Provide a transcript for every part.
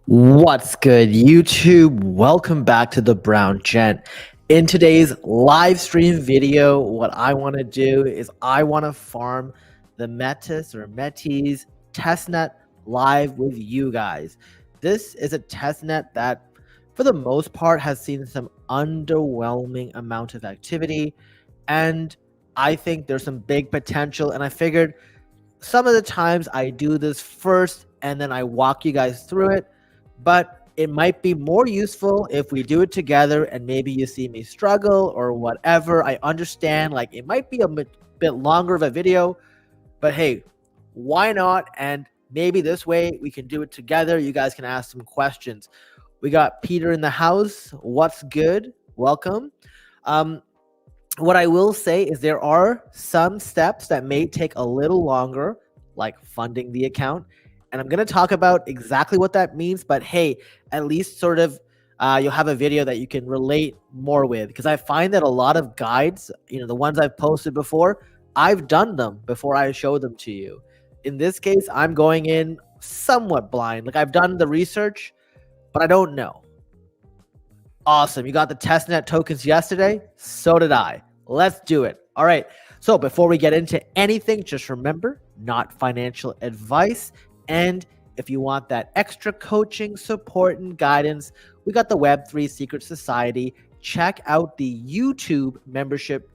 What's good, YouTube? Welcome back to the Brown Gent. In today's live stream video, what I want to do is I want to farm the Metis Testnet live with you guys. This is a testnet that, for the most part, has seen some underwhelming amount of activity, and I think there's some big potential. And I figured some of the times I do this first and then I walk you guys through it, but it might be more useful if we do it together and maybe you see me struggle or whatever. I understand, like, it might be a bit longer of a video, but hey, why not? And maybe this way we can do it together. You guys can ask some questions. We got Peter in the house. What's good? Welcome. What I will say is there are some steps that may take a little longer, like funding the account. And I'm going to talk about exactly what that means. But hey, at least sort of you'll have a video that you can relate more with. Because I find that a lot of guides, the ones I've posted before, I've done them before I show them to you. In this case, I'm going in somewhat blind. Like, I've done the research, but I don't know. Awesome. You got the testnet tokens yesterday? So did I. Let's do it. All right. So before we get into anything, just remember, not financial advice. And if you want that extra coaching, support, and guidance, we got the Web3 Secret Society. Check out the YouTube membership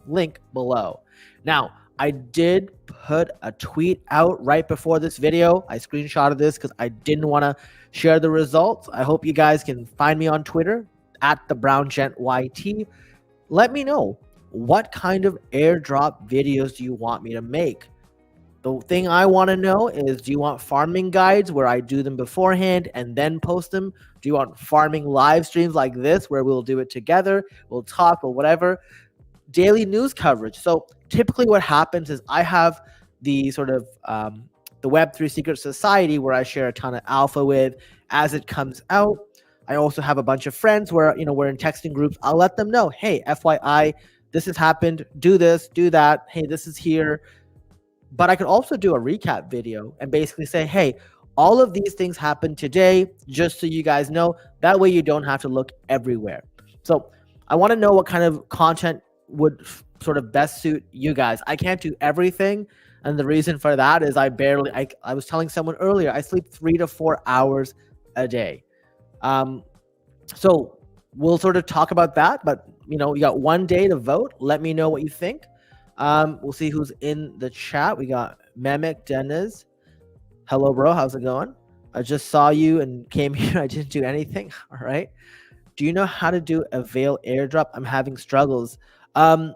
link below. Now, I did put a tweet out right before this video. I screenshotted this because I didn't want to share the results. I hope you guys can find me on Twitter at the BrownGentYT. Let me know, what kind of airdrop videos do you want me to make? The thing I want to know is, do you want farming guides where I do them beforehand and then post them? Do you want farming live streams like this where we'll do it together? We'll talk or whatever. Daily news coverage. So typically what happens is I have the sort of the Web3 Secret Society where I share a ton of alpha with as it comes out. I also have a bunch of friends where, we're in texting groups. I'll let them know, hey, FYI, this has happened. Do this, do that. Hey, this is here. But I could also do a recap video and basically say, hey, all of these things happened today, just so you guys know. That way you don't have to look everywhere. So I want to know what kind of content would sort of best suit you guys. I can't do everything. And the reason for that is I was telling someone earlier, I sleep 3 to 4 hours a day. So we'll sort of talk about that, but you got one day to vote. Let me know what you think. We'll see who's in the chat. We got Mehmet Deniz. Hello, bro. How's it going? I just saw you and came here. I didn't do anything. All right. Do you know how to do a Veil airdrop? I'm having struggles. I'm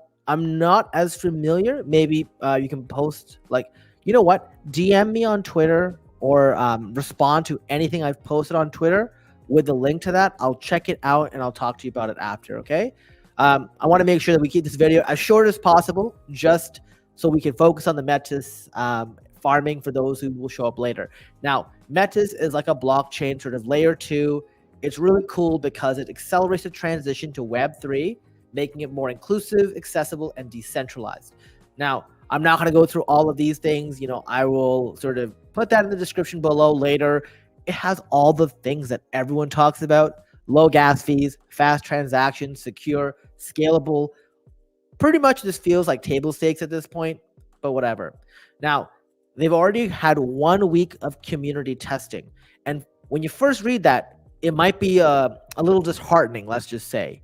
not as familiar. Maybe you can post, like, you know what? DM me on Twitter or respond to anything I've posted on Twitter with the link to that. I'll check it out and I'll talk to you about it after, okay? I want to make sure that we keep this video as short as possible, just so we can focus on the Metis farming for those who will show up later. Now, Metis is like a blockchain sort of layer 2. It's really cool because it accelerates the transition to Web3, making it more inclusive, accessible, and decentralized. Now, I'm not going to go through all of these things. I will sort of put that in the description below later. It has all the things that everyone talks about: low gas fees, fast transactions, secure, scalable. Pretty much this feels like table stakes at this point, but whatever. Now, they've already had 1 week of community testing. And when you first read that, it might be a little disheartening, let's just say.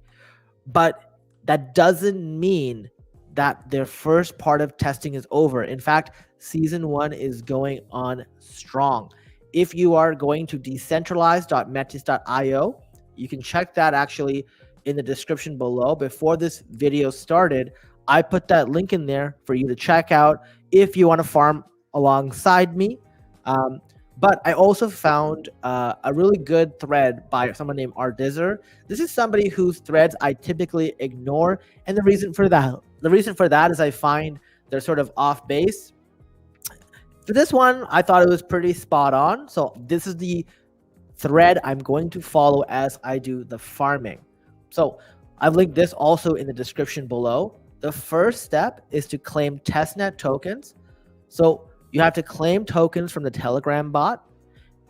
But that doesn't mean that their first part of testing is over. In fact, season 1 is going on strong. If you are going to decentralize.metis.io, you can check that actually in the description below. Before this video started, I put that link in there for you to check out if you want to farm alongside me. But I also found a really good thread by someone named Ardizer. This is somebody whose threads I typically ignore, and the reason for that is I find they're sort of off base. For this one, I thought it was pretty spot on. So this is the thread I'm going to follow as I do the farming. So I've linked this also in the description below. The first step is to claim testnet tokens. So you have to claim tokens from the Telegram bot,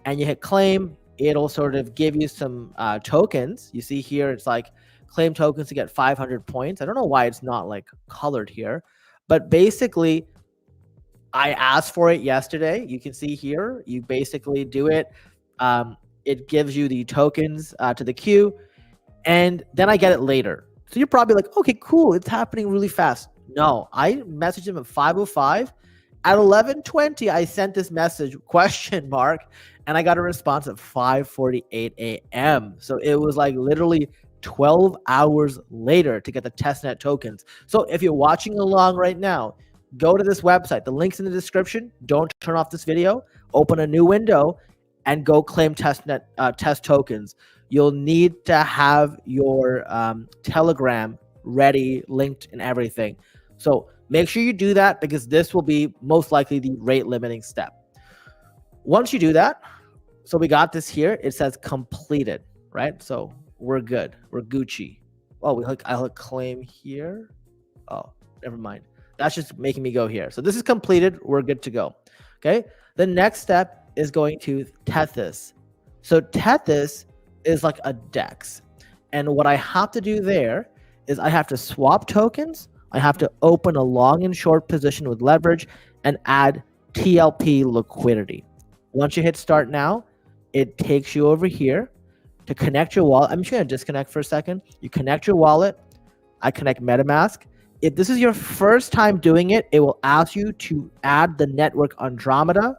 and you hit claim. it'll sort of give you some tokens. You see here, it's like claim tokens to get 500 points. I don't know why it's not like colored here, but basically I asked for it yesterday. You can see here, you basically do it. It gives you the tokens to the queue, and then I get it later. So you're probably like, okay, cool, it's happening really fast. No, I messaged him at 5:05. At 11:20, I sent this message, question mark, and I got a response at 5:48 a.m. So it was like literally 12 hours later to get the testnet tokens. So if you're watching along right now, go to this website. The link's in the description. Don't turn off this video. Open a new window and go claim testnet test tokens. You'll need to have your Telegram ready, linked, and everything. So make sure you do that, because this will be most likely the rate limiting step. Once you do that, so we got this here. It says completed, right? So we're good. We're Gucci. Oh, I click claim here. Oh, never mind. That's just making me go here. So this is completed. We're good to go. Okay. The next step is going to Teus. So Teus is like a DEX. And what I have to do there is I have to swap tokens. I have to open a long and short position with leverage and add TLP liquidity. Once you hit start now, it takes you over here to connect your wallet. I'm just going to disconnect for a second. You connect your wallet. I connect MetaMask. If this is your first time doing it, it will ask you to add the network Andromeda.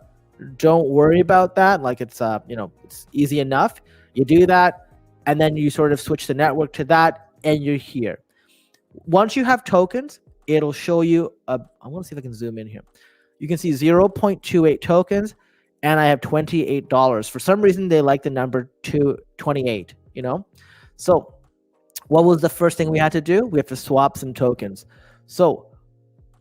Don't worry about that. Like it's it's easy enough. You do that, and then you sort of switch the network to that, and you're here. Once you have tokens, it'll show you I want to see if I can zoom in here. You can see 0.28 tokens, and I have $28. For some reason, they like the number 228, So what was the first thing we had to do? We have to swap some tokens. So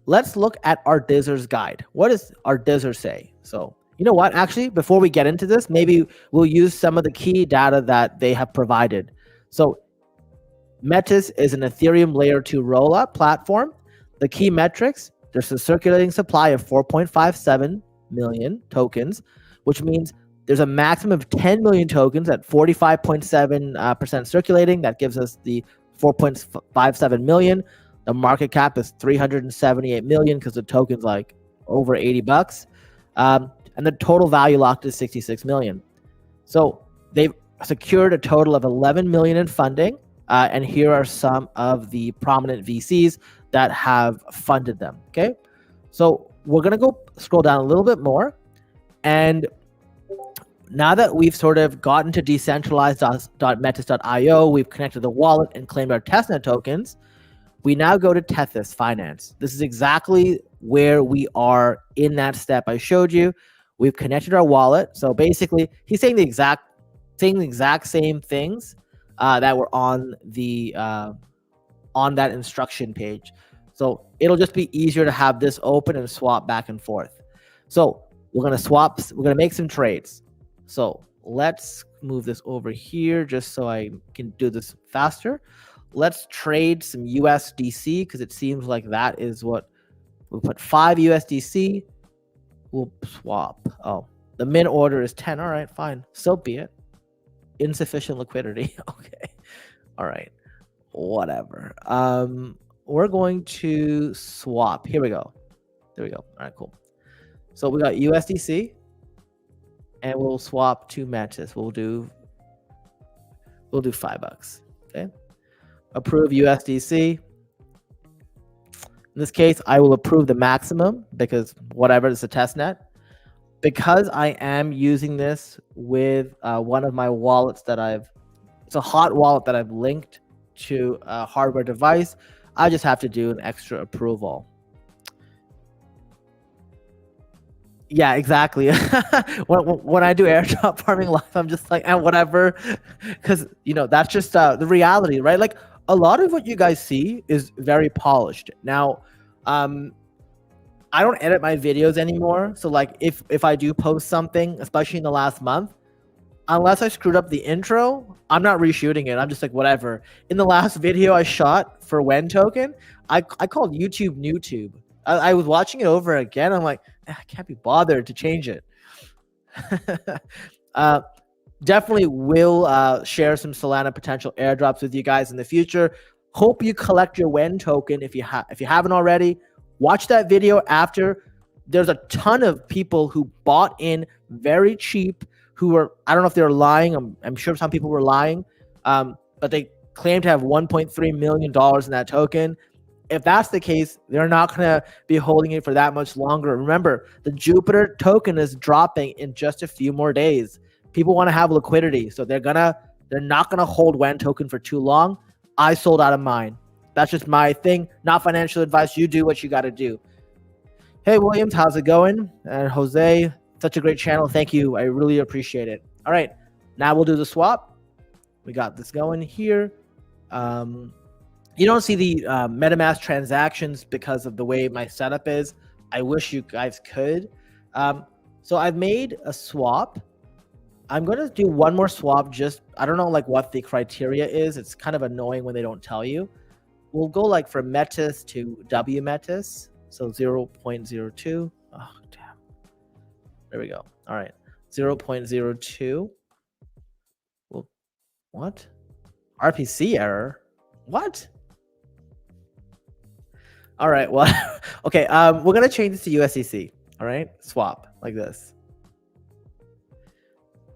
let's look at our Dizzer's guide. What does our Dizzer say? So you know what? Actually, before we get into this, maybe we'll use some of the key data that they have provided. So Metis is an Ethereum layer 2 rollup platform. The key metrics, there's a circulating supply of 4.57 million tokens, which means there's a maximum of 10 million tokens at 45.7% circulating. That gives us the 4.57 million. The market cap is 378 million because the token's like over $80. And the total value locked is 66 million. So they've secured a total of 11 million in funding. And here are some of the prominent VCs that have funded them. Okay. So we're going to go scroll down a little bit more. And now that we've sort of gotten to decentralized.metis.io, we've connected the wallet and claimed our testnet tokens, we now go to Teus Finance. This is exactly where we are in that step I showed you. We've connected our wallet. So basically, he's saying the exact same things that were on the on that instruction page. So it'll just be easier to have this open and swap back and forth. So we're gonna swap. We're gonna make some trades. So let's move this over here just so I can do this faster. Let's trade some USDC because it seems like that is what we'll put 5 USDC. We'll swap. Oh, the min order is 10. All right, fine. So be it. Insufficient liquidity. Okay. All right. Whatever. We're going to swap. Here we go. There we go. All right, cool. So we got USDC. And we'll swap to Metis. We'll do $5. Okay. Approve USDC. In this case, I will approve the maximum because whatever is a testnet. Because I am using this with one of my wallets it's a hot wallet that I've linked to a hardware device. I just have to do an extra approval. Yeah, exactly. when I do airdrop farming live, I'm just like, whatever, because that's just the reality, right? Like a lot of what you guys see is very polished. Now, I don't edit my videos anymore, so like if I do post something, especially in the last month, unless I screwed up the intro, I'm not reshooting it. I'm just like, whatever. In the last video I shot for When Token, I called YouTube NewTube. I was watching it over again. I'm like, I can't be bothered to change it. definitely will share some Solana potential airdrops with you guys in the future. Hope you collect your WEN token if you haven't already. Watch that video after. There's a ton of people who bought in very cheap, who were, I don't know if they were lying. I'm sure some people were lying, but they claim to have $1.3 million in that token. If that's the case, they're not going to be holding it for that much longer. Remember, the Jupiter token is dropping in just a few more days. People want to have liquidity, so they're not gonna hold WEN token for too long. I sold out of mine. That's just my thing. Not financial advice. You do what you got to do. Hey, Williams, how's it going? And Jose, such a great channel. Thank you. I really appreciate it. All right, now we'll do the swap. We got this going here. You don't see the MetaMask transactions because of the way my setup is. I wish you guys could. So I've made a swap. I'm going to do one more swap. Just, I don't know like what the criteria is. It's kind of annoying when they don't tell you. We'll go like from Metis to WMetis. So 0.02. Oh, damn. There we go. All right. 0.02. Well, what? RPC error? What? All right. Well, okay. We're going to change this to USDC. All right. Swap like this.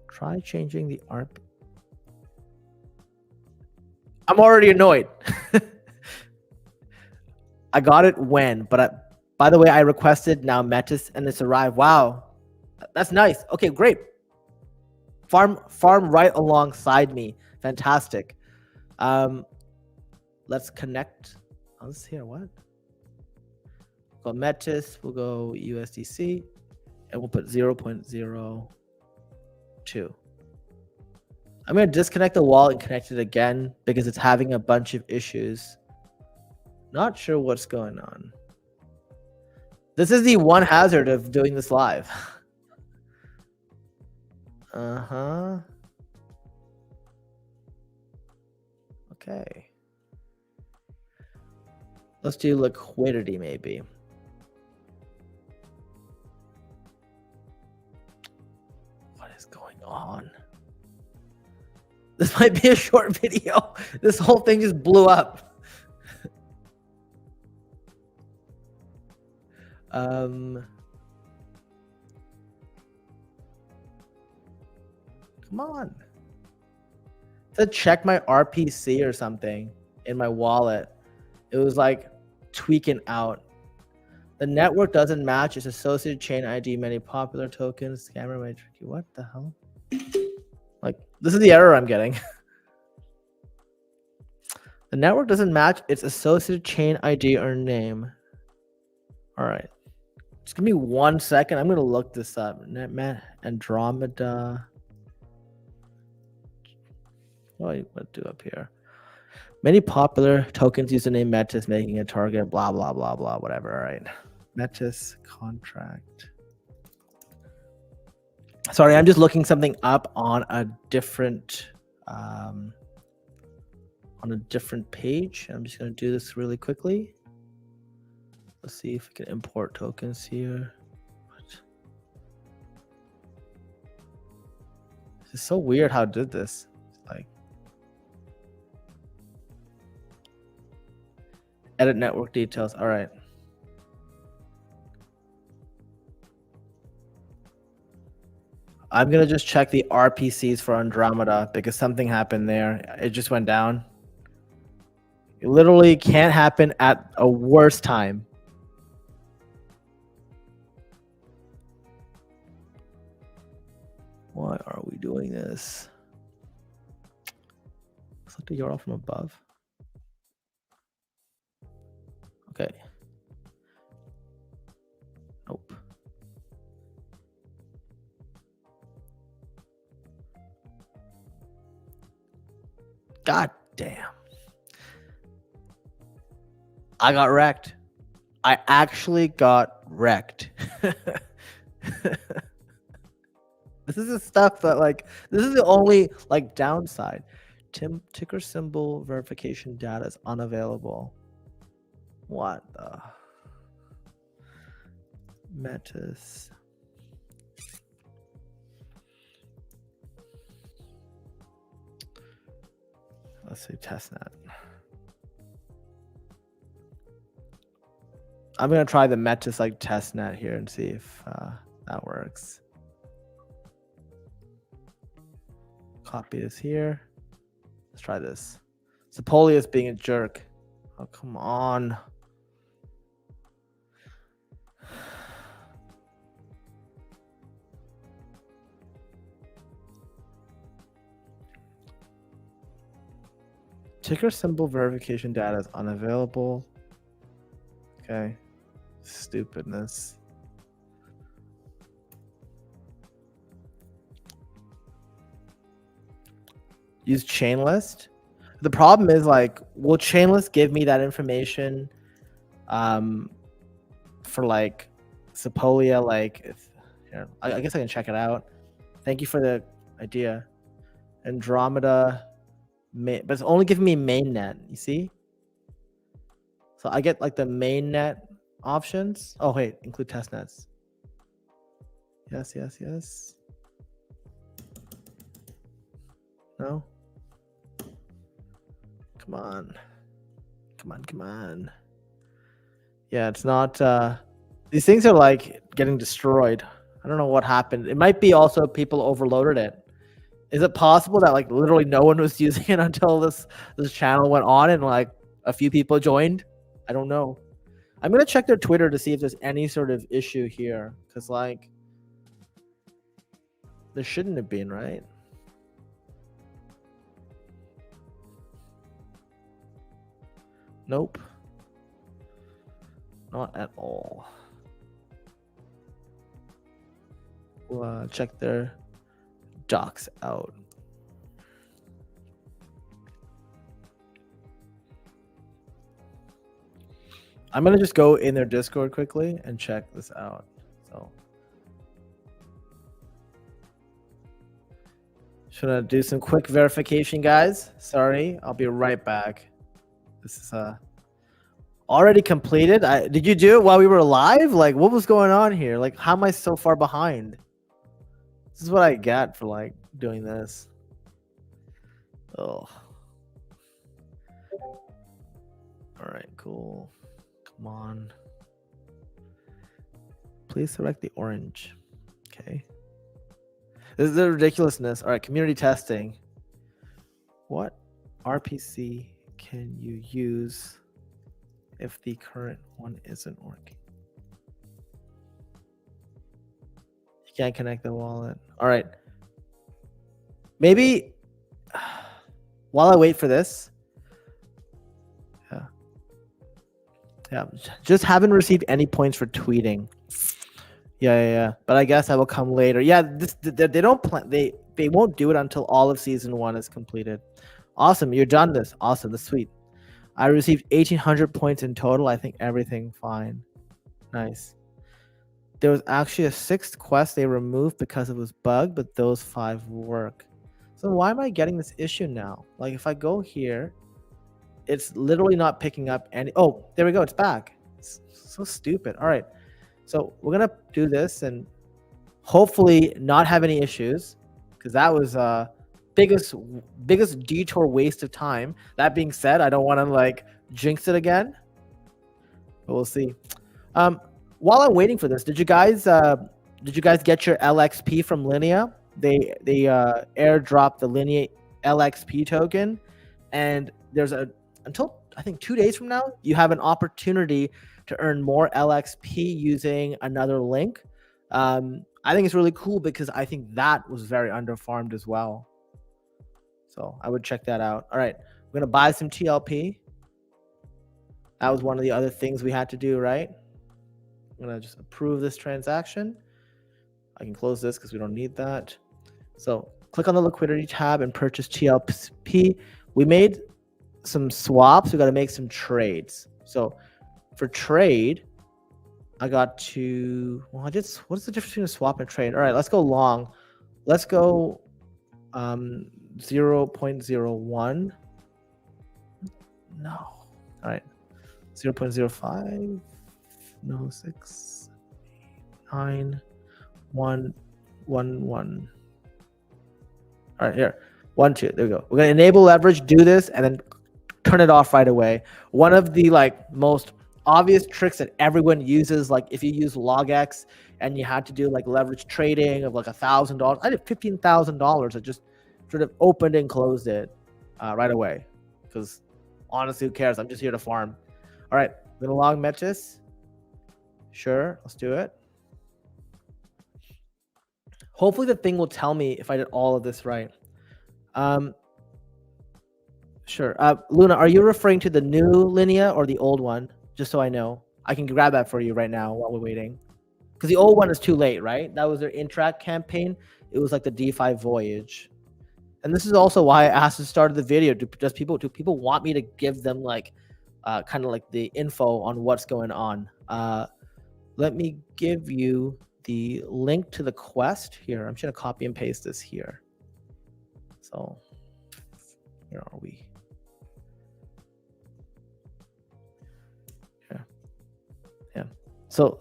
Try changing the ARP. I'm already annoyed. I got it when, but by the way, I requested now Metis and it's arrived. Wow, that's nice. Okay, great. Farm right alongside me. Fantastic. Let's connect. Oh, let's hear what. We'll go Metis. We'll go USDC, and we'll put 0.02. I'm going to disconnect the wallet and connect it again because it's having a bunch of issues. Not sure what's going on. This is the one hazard of doing this live. Okay. Let's do liquidity maybe. What is going on? This might be a short video. This whole thing just blew up. Come on. It said check my RPC or something in my wallet. It was like tweaking out. The network doesn't match its associated chain ID. Many popular tokens. Scammer might trick you. What the hell? Like, this is the error I'm getting. The network doesn't match its associated chain ID or name. All right. Just give me 1 second. I'm going to look this up. NetMat Andromeda. What do I do up here? Many popular tokens use the name Metis, making a target, blah, blah, blah, blah, whatever. All right. Metis contract. Sorry, I'm just looking something up on a different page. I'm just going to do this really quickly. Let's see if we can import tokens here. It's so weird how it did this. Like, edit network details. All right. I'm going to just check the RPCs for Andromeda because something happened there. It just went down. It literally can't happen at a worse time. Why are we doing this? Select the URL from above. Okay. Nope. God damn. I got wrecked. I actually got wrecked. This is the stuff that, like, this is the only, like, downside. Ticker symbol verification data is unavailable. What the? Metis. Let's see, testnet. I'm gonna try the Metis like testnet here and see if that works. Copy this here. Let's try this. Sepolius being a jerk. Oh, come on. Ticker symbol verification data is unavailable. Okay. Stupidness. Use chain list. The problem is, like, will chain list give me that information for like Sepolia? Like, if here, I guess I can check it out. Thank you for the idea. Andromeda, but it's only giving me mainnet. You see? So I get like the mainnet options. Oh wait, include testnets. Yes, yes, yes. No. Come on. Come on, come on. Yeah, it's not these things are like getting destroyed. I don't know what happened. It might be also people overloaded it. Is it possible that like literally no one was using it until this channel went on and like a few people joined? I don't know. I'm gonna check their Twitter to see if there's any sort of issue here, because like there shouldn't have been, right? Nope. Not at all. We'll check their docs out. I'm gonna just go in their Discord quickly and check this out. So should I do some quick verification, guys? Sorry, I'll be right back. This is already completed. Did you do it while we were live? Like, what was going on here? Like, how am I so far behind? This is what I get for like doing this. Oh. All right, cool. Come on. Please select the orange. Okay. This is the ridiculousness. All right, community testing. What RPC can you use if the current one isn't working? You can't connect the wallet. All right. Maybe while I wait for this. Yeah. Just haven't received any points for tweeting. Yeah. But I guess I will come later. Yeah, they don't plan. They won't do it until all of season 1 is completed. Awesome, you're done this. Awesome, that's sweet. I received 1,800 points in total. I think everything fine. Nice. There was actually a 6th quest they removed because it was bugged, but those 5 work. So why am I getting this issue now? Like if I go here, it's literally not picking up any. Oh, there we go. It's back. It's so stupid. All right. So we're going to do this and hopefully not have any issues, because that was biggest detour waste of time. That being said, I don't want to like jinx it again, but we'll see. While I'm waiting for this, did you guys get your LXP from Linea? They airdropped the Linea LXP token, and there's until I think 2 days from now, you have an opportunity to earn more LXP using another link. I think it's really cool because I think that was very underfarmed as well. So I would check that out. All right, we're gonna buy some TLP. That was one of the other things we had to do, right? I'm gonna just approve this transaction. I can close this because we don't need that. So click on the liquidity tab and purchase TLP. We made some swaps. We got to make some trades. So for trade, I got to, well, what's the difference between a swap and trade? All right, let's go long. Let's go 0.01. No. All right. 0.05. No, 6, 9, 1, 1, 1. All right, here. 1, 2. There we go. We're gonna enable leverage, do this, and then turn it off right away. One of the like most obvious tricks that everyone uses, like if you use logX and you had to do like leverage trading of like $1,000, I did $15,000. I just sort of opened and closed it right away because honestly, who cares? I'm just here to farm. All right, we're gonna log Metis. Sure, let's do it. Hopefully the thing will tell me if I did all of this right. Sure. Luna, are you referring to the new Linea or the old one? Just so I know. I can grab that for you right now while we're waiting. Because the old one is too late, right? That was their Interact campaign. It was like the DeFi voyage. And this is also why I asked at the start of the video, do people want me to give them like kind of like the info on what's going on? Let me give you the link to the quest here. I'm just gonna copy and paste this here. So where are we? Yeah. So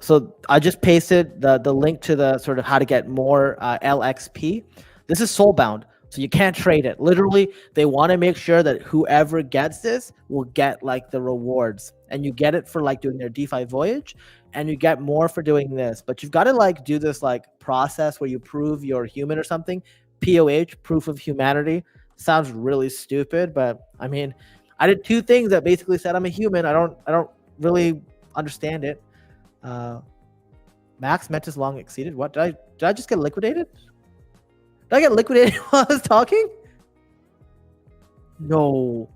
I just pasted the link to the sort of how to get more LXP. This is soulbound, so you can't trade it. Literally, they want to make sure that whoever gets this will get like the rewards, and you get it for like doing their DeFi voyage, and you get more for doing this. But you've got to like do this like process where you prove you're human or something. POH, proof of humanity. Sounds really stupid, but I mean, I did 2 things that basically said I'm a human. I don't really understand it. Max Metis long exceeded. What did I just get liquidated? Did I get liquidated while I was talking? No.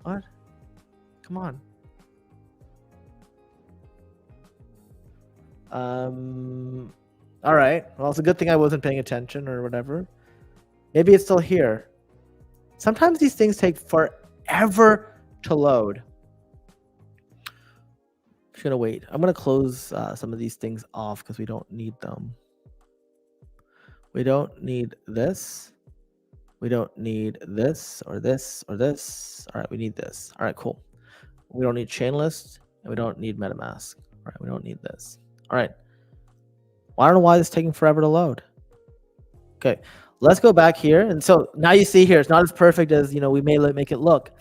What? Come on. All right. Well, it's a good thing I wasn't paying attention or whatever. Maybe it's still here. Sometimes these things take forever to load. Just gonna wait. I'm gonna close some of these things off because we don't need them. We don't need this. We don't need this or this or this. All right, we need this. All right, cool. We don't need chain list and we don't need MetaMask. All right, we don't need this. All right. Well, I don't know why it's taking forever to load. Okay, let's go back here. And so now you see here, it's not as perfect as we may make it look.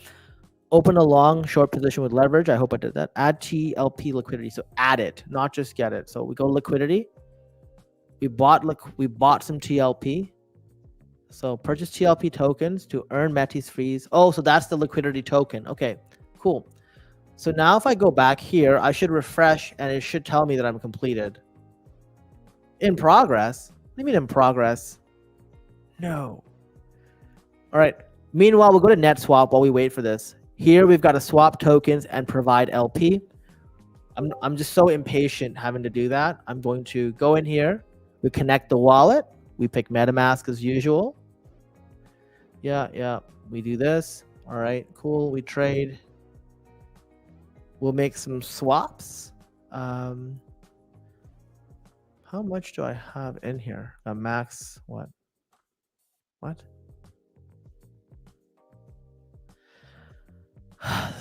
Open a long short position with leverage. I hope I did that. Add TLP liquidity. So add it, not just get it. So we go liquidity. We bought some TLP. So purchase TLP tokens to earn Metis fees. Oh, so that's the liquidity token. Okay, cool. So now if I go back here, I should refresh and it should tell me that I'm completed. In progress? What do you mean in progress? No. All right. Meanwhile, we'll go to NetSwap while we wait for this. Here we've got to swap tokens and provide LP. I'm just so impatient having to do that. I'm going to go in here. We connect the wallet. We pick MetaMask as usual. Yeah. We do this. All right, cool. We trade. We'll make some swaps. How much do I have in here? A max what? What?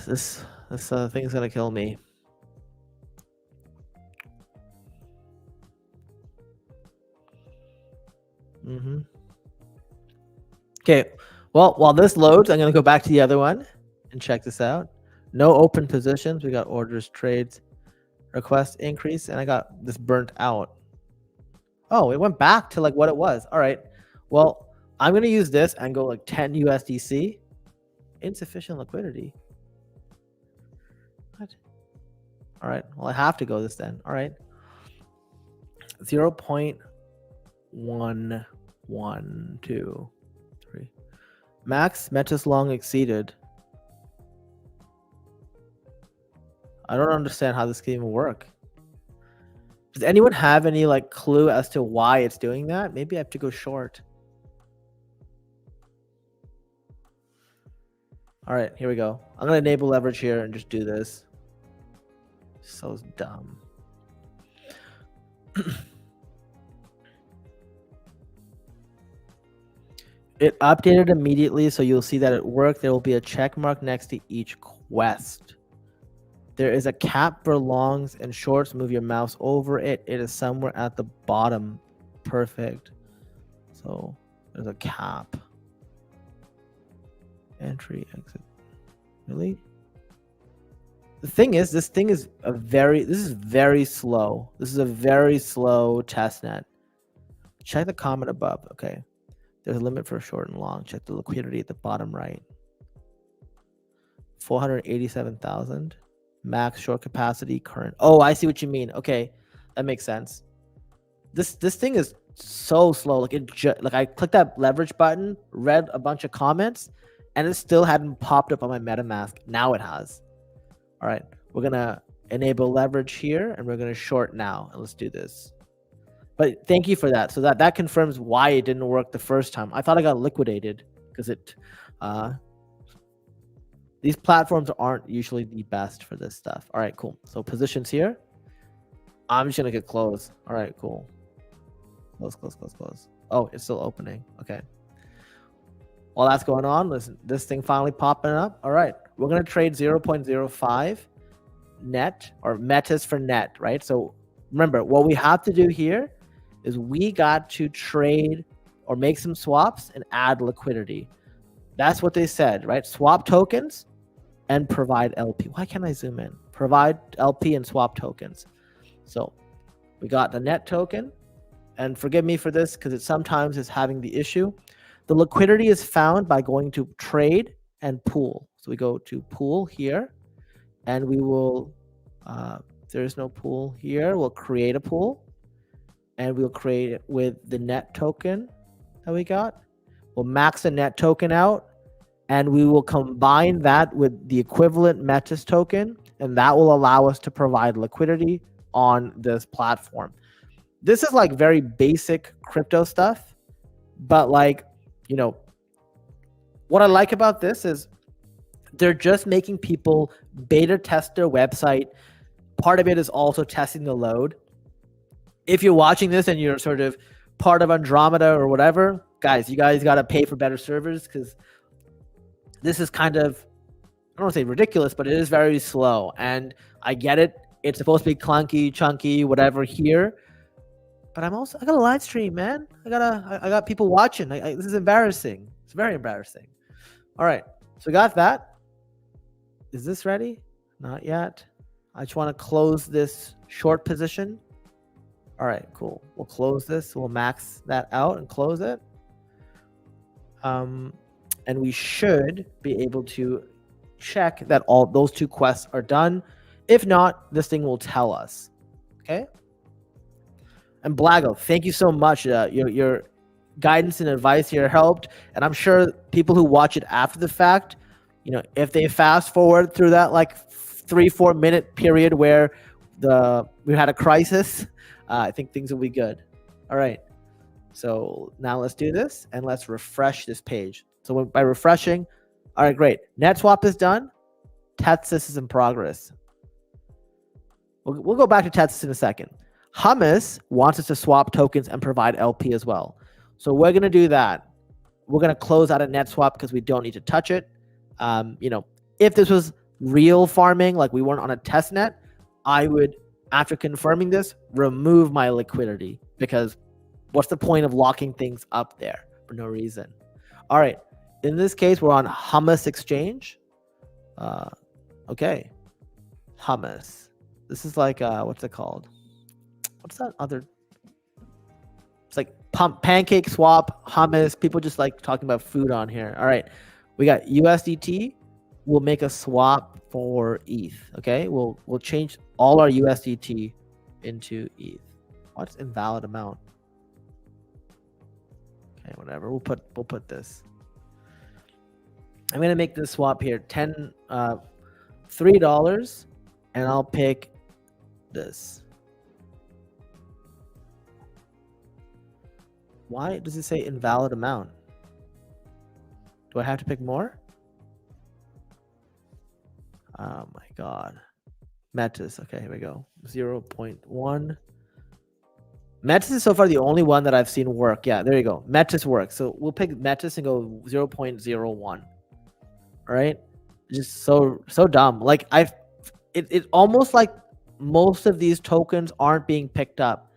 This thing's gonna kill me. Okay, well, while this loads, I'm gonna go back to the other one and check this out. No open positions. We got orders, trades, request increase, and I got this burnt out. Oh, it went back to like what it was. All right, well, I'm gonna use this and go like 10 USDC. Insufficient liquidity. What? All right, well, I have to go this then. All right, 0.112. Max Metis long exceeded. I don't understand how this can even work. Does anyone have any like clue as to why it's doing that? Maybe I have to go short. All right, here we go. I'm gonna enable leverage here and just do this. So dumb. It updated immediately, so you'll see that it worked. There will be a check mark next to each quest. There is a cap for longs and shorts. Move your mouse over it. It is somewhere at the bottom. perfect. So there's a cap. Entry, exit. Really? The thing is, this is very slow. This is a very slow testnet. Check the comment above. Okay. There's a limit for short and long. Check the liquidity at the bottom right. 487,000. Max short capacity current. Oh, I see what you mean. Okay. That makes sense. This thing is so slow. Like I clicked that leverage button, read a bunch of comments, and it still hadn't popped up on my MetaMask. Now it has. All right. We're going to enable leverage here, and we're going to short now. And let's do this. But thank you for that. So that confirms why it didn't work the first time. I thought I got liquidated because these platforms aren't usually the best for this stuff. All right, cool. So positions here. I'm just gonna get close. All right, cool. Close. Oh, it's still opening. Okay. While that's going on, listen, this thing finally popping up. All right, we're gonna trade 0.05 net or Metis for net, right? So remember, what we have to do here is we got to trade or make some swaps and add liquidity. That's what they said, right? Swap tokens and provide LP. Why can't I zoom in? Provide LP and swap tokens. So we got the net token, and forgive me for this because it sometimes is having the issue. The liquidity is found by going to trade and pool. So we go to pool here, and we will, there is no pool here. We'll create a pool. And we'll create it with the net token that we got. We'll max the net token out, and we will combine that with the equivalent Metis token, and that will allow us to provide liquidity on this platform. This is like very basic crypto stuff, but like, you know, what I like about this is they're just making people beta test their website. Part of it is also testing the load. If you're watching this and you're sort of part of Andromeda or whatever, guys, you guys got to pay for better servers because this is kind of, I don't want to say ridiculous, but it is very slow. And I get it. It's supposed to be clunky, chunky, whatever here. But I got a live stream, man. I got people watching. This is embarrassing. It's very embarrassing. All right. So we got that. Is this ready? Not yet. I just want to close this short position. All right, cool. We'll close this. We'll max that out and close it. And we should be able to check that all those two quests are done. If not, this thing will tell us. Okay. And Blago, thank you so much. Your guidance and advice here helped. And I'm sure people who watch it after the fact, you know, if they fast forward through that like 3-4 minute period where we had a crisis, I think things will be good. All right. So now let's do this and let's refresh this page. So by refreshing, all right, great. NetSwap is done. Teus is in progress. We'll go back to Teus in a second. Hummus wants us to swap tokens and provide LP as well. So we're going to do that. We're going to close out a NetSwap because we don't need to touch it. You know, if this was real farming, like we weren't on a testnet, I would, after confirming this, remove my liquidity because what's the point of locking things up there for no reason? All right. In this case, we're on Hummus exchange. Okay. Hummus. This is like, what's it called? What's that other? It's like pancake swap, hummus. People just like talking about food on here. All right. We got USDT. We'll make a swap for ETH. Okay. We'll change all our USDT into ETH. What's invalid amount? Okay, whatever. We'll put this. I'm gonna make this swap here $3, and I'll pick this. Why does it say invalid amount? Do I have to pick more? Oh my god. Metis. Okay, here we go. 0.1. Metis is so far the only one that I've seen work. Yeah, there you go. Metis works. So we'll pick Metis and go 0.01. All right. Just so dumb. Like it's almost like most of these tokens aren't being picked up.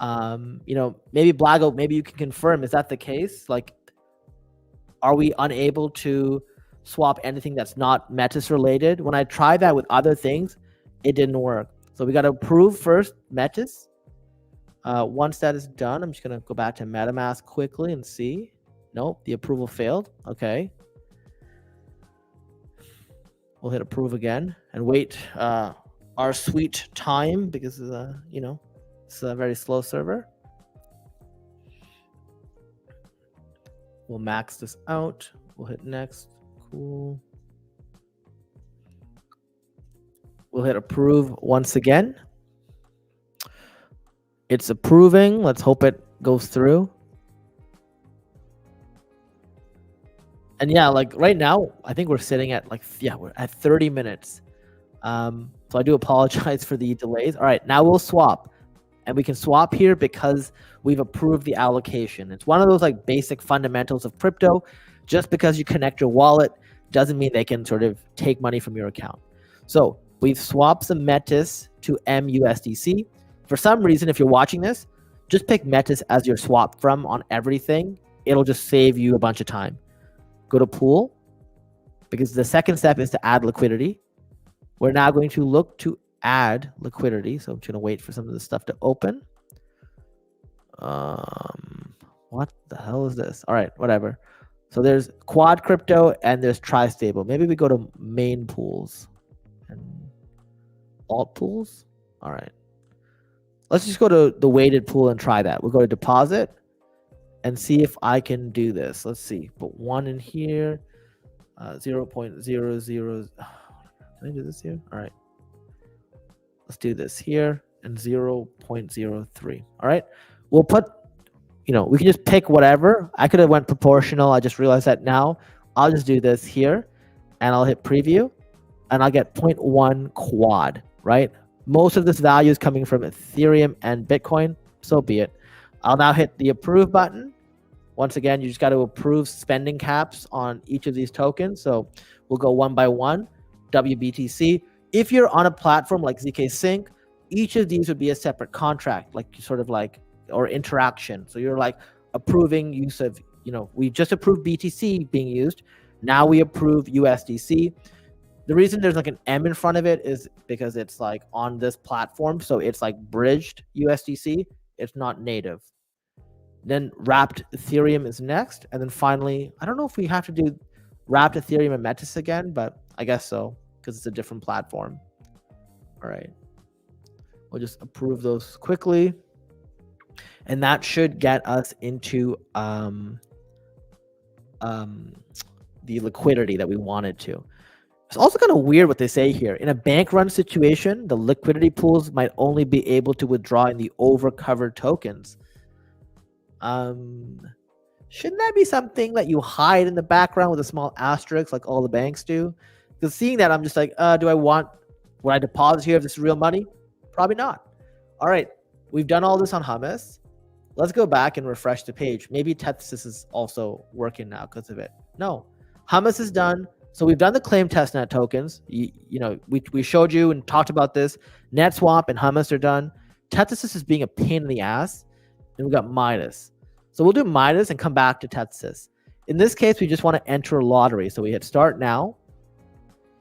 Maybe Blago, maybe you can confirm, is that the case? Like, are we unable to swap anything that's not Metis related? When I tried that with other things, it didn't work. So we got to approve first Metis. Once that is done, I'm just going to go back to MetaMask quickly and see. Nope, the approval failed. Okay. We'll hit approve again and wait our sweet time because, it's a very slow server. We'll max this out. We'll hit next. Cool. We'll hit approve once again. It's approving. Let's hope it goes through. And yeah, like right now, I think we're sitting at we're at 30 minutes. So I do apologize for the delays. All right, now we'll swap. And we can swap here because we've approved the allocation. It's one of those like basic fundamentals of crypto. Just because you connect your wallet doesn't mean they can sort of take money from your account. So we've swapped some Metis to MUSDC. For some reason, if you're watching this, just pick Metis as your swap from on everything. It'll just save you a bunch of time. Go to pool, because the second step is to add liquidity. We're now going to look to add liquidity. So I'm just going to wait for some of this stuff to open. What the hell is this? All right, whatever. So there's quad crypto and there's tri-stable. Maybe we go to main pools and alt pools. All right. Let's just go to the weighted pool and try that. We'll go to deposit and see if I can do this. Let's see. Put 1 in here. 0.00. Can I do this here? All right. Let's do this here and 0.03. All right. We'll put, we can just pick whatever. I could have went proportional. I just realized that now. I'll just do this here and I'll hit preview and I'll get 0.1 quad, right? Most of this value is coming from Ethereum and Bitcoin. So be it. I'll now hit the approve button. Once again, you just got to approve spending caps on each of these tokens. So we'll go one by one. WBTC. If you're on a platform like ZK Sync, each of these would be a separate contract, or interaction. So you're like approving use of, we just approved BTC being used. Now we approve USDC. The reason there's like an M in front of it is because it's like on this platform. So it's like bridged USDC. It's not native. Then wrapped Ethereum is next. And then finally, I don't know if we have to do wrapped Ethereum and Metis again, but I guess so, because it's a different platform. All right. We'll just approve those quickly. And that should get us into the liquidity that we wanted to. It's also kind of weird what they say here. In a bank run situation, the liquidity pools might only be able to withdraw in the over-covered tokens. Shouldn't that be something that you hide in the background with a small asterisk like all the banks do? Because seeing that, I'm just like, would I deposit here if this is real money? Probably not. All right, we've done all this on Hummus. Let's go back and refresh the page. Maybe Teus is also working now because of it. No, Hummus is done. So we've done the claim testnet tokens. We showed you and talked about this. NetSwap and Hummus are done. Teus is being a pain in the ass. And we got Midas. So we'll do Midas and come back to Teus. In this case, we just want to enter a lottery. So we hit start now.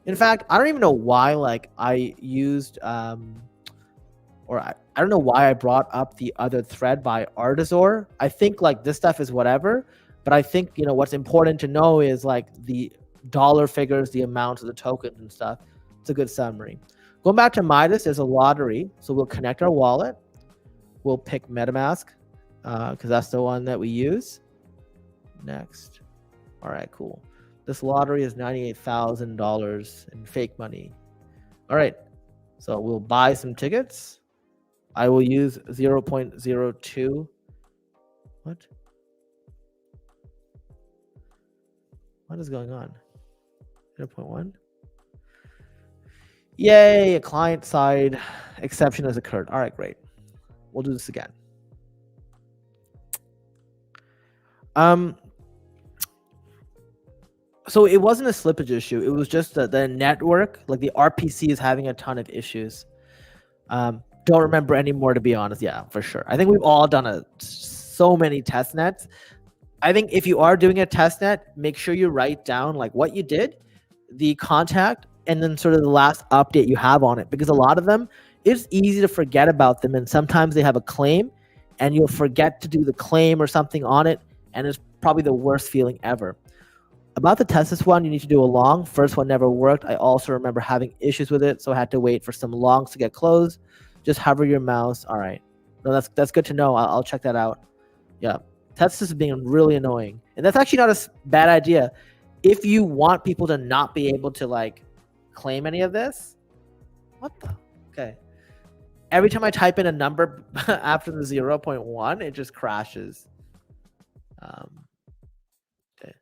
In fact, I don't even know why I used I don't know why I brought up the other thread by Artizor. I think this stuff is whatever, but I think what's important to know is the dollar figures, the amounts of the tokens and stuff. It's a good summary. Going back to Midas, there's a lottery. So we'll connect our wallet. We'll pick MetaMask because that's the one that we use. Next. All right, cool. This lottery is $98,000 in fake money. All right. So we'll buy some tickets. I will use 0.02. What is going on? 0.1. Yay, a client side exception has occurred. All right, great. We'll do this again. So it wasn't a slippage issue. It was just the network, the RPC is having a ton of issues. Don't don't remember anymore, to be honest. Yeah, for sure. I think we've all done so many test nets. I think if you are doing a test net, make sure you write down like what you did, the contact, and then sort of the last update you have on it, because a lot of them, it's easy to forget about them, and sometimes they have a claim and you'll forget to do the claim or something on it, and it's probably the worst feeling ever. About the Teus one, you need to do a long. First one never worked. I also remember having issues with it, so I had to wait for some longs to get closed. Just hover your mouse. All right. No, that's good to know. I'll check that out. Yeah. Teus is being really annoying. And that's actually not a bad idea. If you want people to not be able to like claim any of this. What the? Okay. Every time I type in a number after the 0.1, it just crashes. Okay.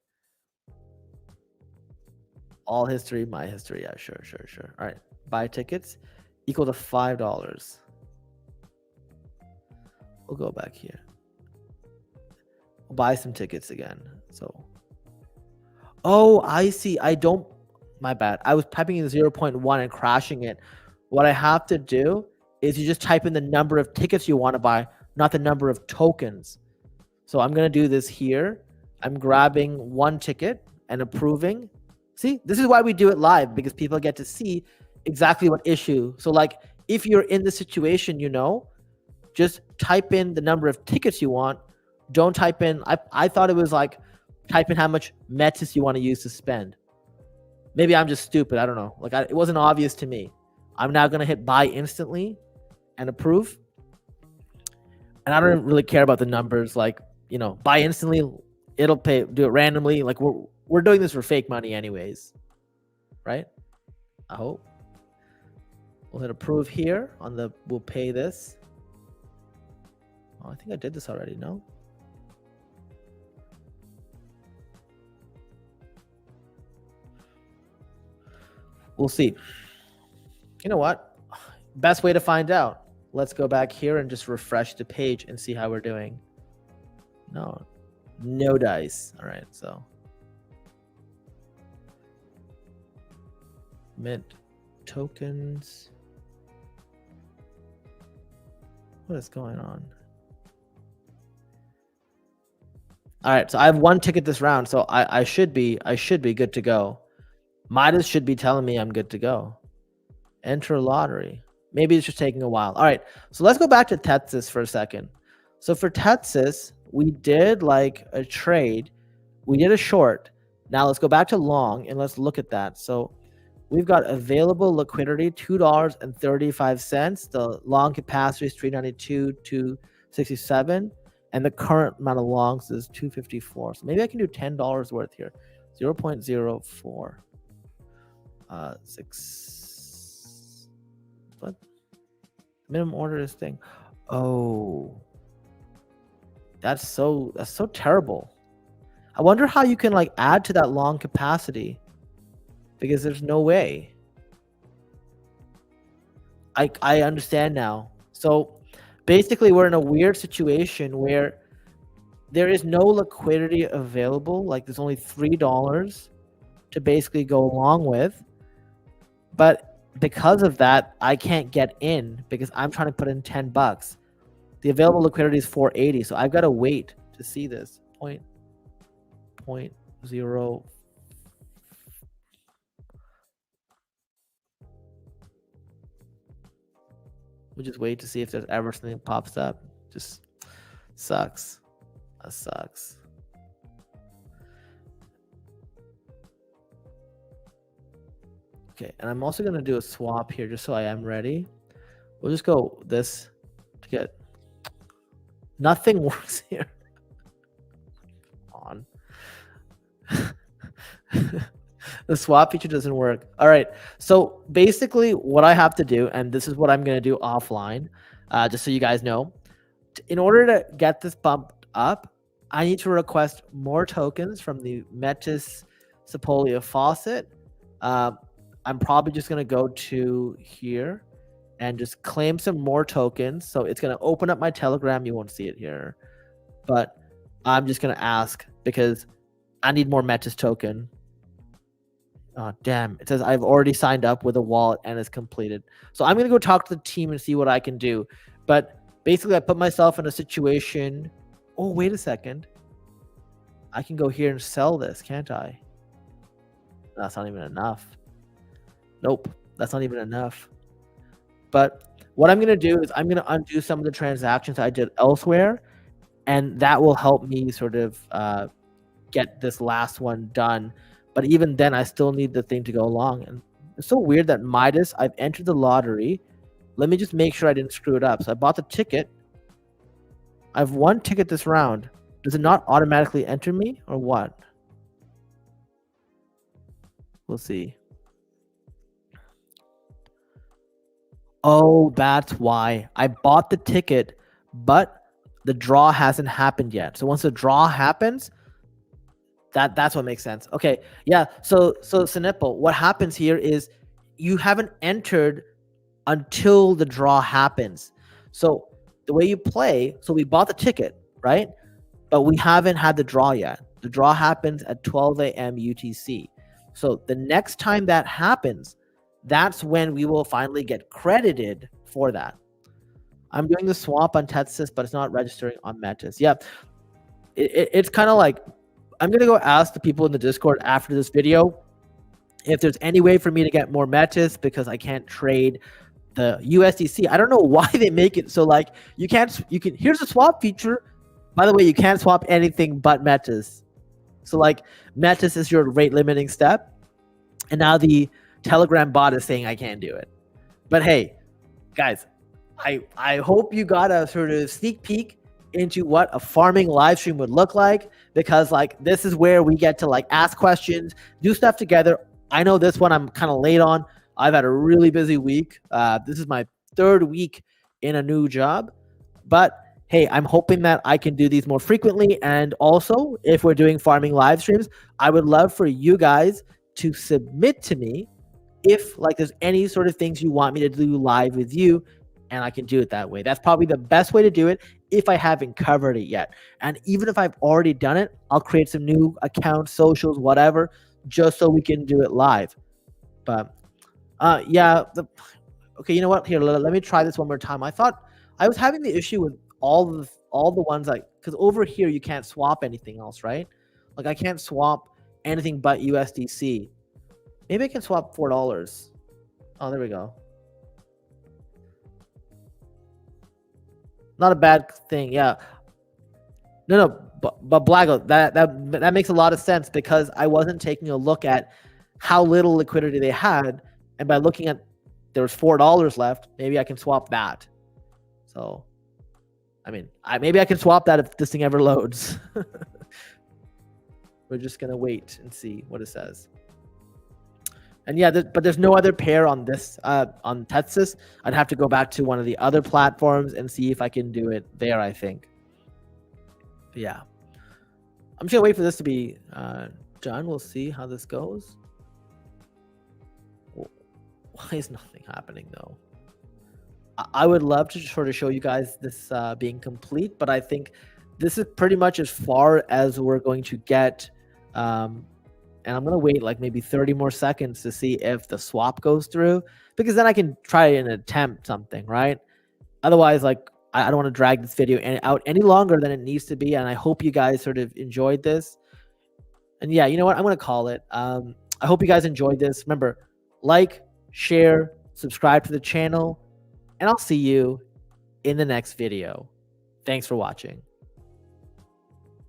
All history, my history. Yeah, sure. All right. Buy tickets equal to $5. We'll go back here. We'll buy some tickets again. So, oh, I see. My bad. I was typing in 0.1 and crashing it. What I have to do is you just type in the number of tickets you want to buy, not the number of tokens. So I'm going to do this here. I'm grabbing one ticket and approving. See, this is why we do it live, because people get to see exactly what issue. So like if you're in the situation, just type in the number of tickets you want. Don't type in, I thought it was like type in how much Metis you want to use to spend. Maybe I'm just stupid. I don't know. Like it wasn't obvious to me. I'm now going to hit buy instantly and approve. And I don't really care about the numbers. Like, buy instantly, it'll do it randomly. Like we're doing this for fake money anyways, right? I hope. We'll hit approve here we'll pay this. Oh, I think I did this already, no? We'll see. You know what? Best way to find out. Let's go back here and just refresh the page and see how we're doing. No dice. All right, so mint tokens. What is going on? All right, so I have one ticket this round, so I should be good to go. Midas should be telling me I'm good to go. Enter lottery. Maybe it's just taking a while. All right, so let's go back to Teus for a second. So for Teus, we did like a trade. We did a short. Now let's go back to long and let's look at that. So we've got available liquidity, $2.35. The long capacity is 392 to 67. And the current amount of longs is 254. So maybe I can do $10 worth here. 0.04. 6. What? Minimum order this thing. Oh. That's so terrible. I wonder how you can like add to that long capacity, because there's no way. I understand now. So basically we're in a weird situation where there is no liquidity available. Like there's only $3 to basically go along with. But because of that, I can't get in because I'm trying to put in $10. The available liquidity is 480, so I've got to wait to see this. 0.0. We'll just wait to see if there's ever something pops up. Just sucks. That sucks. Okay, and I'm also going to do a swap here just so I am ready. We'll just go this to get... Nothing works here. Come on. The swap feature doesn't work. All right. So basically what I have to do, and this is what I'm going to do offline, just so you guys know, in order to get this bumped up, I need to request more tokens from the Metis Sepolia faucet. I'm probably just going to go to here and just claim some more tokens. So it's going to open up my Telegram. You won't see it here, but I'm just going to ask because I need more Metis token. Oh, damn. It says I've already signed up with a wallet and it's completed. So I'm going to go talk to the team and see what I can do. But basically, I put myself in a situation. Oh, wait a second. I can go here and sell this, can't I? That's not even enough. Nope, that's not even enough. But what I'm going to do is I'm going to undo some of the transactions I did elsewhere. And that will help me sort of get this last one done. But even then, I still need the thing to go along. And it's so weird that Midas, I've entered the lottery. Let me just make sure I didn't screw it up. So I bought the ticket. I have one ticket this round. Does it not automatically enter me or what? We'll see. Oh, that's why. I bought the ticket, but the draw hasn't happened yet. So once the draw happens, that's what makes sense. Okay, yeah. So Sinipple, what happens here is you haven't entered until the draw happens. So the way you play, so we bought the ticket, right? But we haven't had the draw yet. The draw happens at 12 a.m. UTC. So the next time that happens, that's when we will finally get credited for that. I'm doing the swap on Teus, but it's not registering on Metis. Yeah, it's kind of like, I'm going to go ask the people in the Discord after this video if there's any way for me to get more Metis because I can't trade the USDC. I don't know why they make it so like you can, here's a swap feature. By the way, you can't swap anything but Metis. So like Metis is your rate limiting step. And now the Telegram bot is saying I can't do it. But hey, guys, I hope you got a sort of sneak peek into what a farming live stream would look like, because like this is where we get to like ask questions, do stuff together. I know this one I'm kind of late on. I've had a really busy week. This is my 3rd week in a new job, but hey, I'm hoping that I can do these more frequently. And also, if we're doing farming live streams, I would love for you guys to submit to me if like there's any sort of things you want me to do live with you, and I can do it that way. That's probably the best way to do it if I haven't covered it yet. And even if I've already done it, I'll create some new accounts, socials, whatever, just so we can do it live. But yeah, okay, you know what? Here, let me try this one more time. I thought I was having the issue with all the ones like, because over here you can't swap anything else, right? Like I can't swap anything but USDC. Maybe I can swap $4. Oh, there we go. Not a bad thing, yeah. No, but Blago, that makes a lot of sense because I wasn't taking a look at how little liquidity they had, and by looking at there was $4 left, maybe I can swap that. So, I mean, maybe I can swap that if this thing ever loads. We're just gonna wait and see what it says. And yeah, but there's no other pair on this on Teus. I'd have to go back to one of the other platforms and see if I can do it there, I think. But yeah, I'm just gonna wait for this to be done. We'll see how this goes. Why is nothing happening though? I would love to sort of show you guys this being complete, but I think this is pretty much as far as we're going to get. And I'm going to wait like maybe 30 more seconds to see if the swap goes through, because then I can try and attempt something, right? Otherwise, like I don't want to drag this video out any longer than it needs to be. And I hope you guys sort of enjoyed this. And yeah, you know what? I'm going to call it. I hope you guys enjoyed this. Remember, like, share, subscribe to the channel, and I'll see you in the next video. Thanks for watching.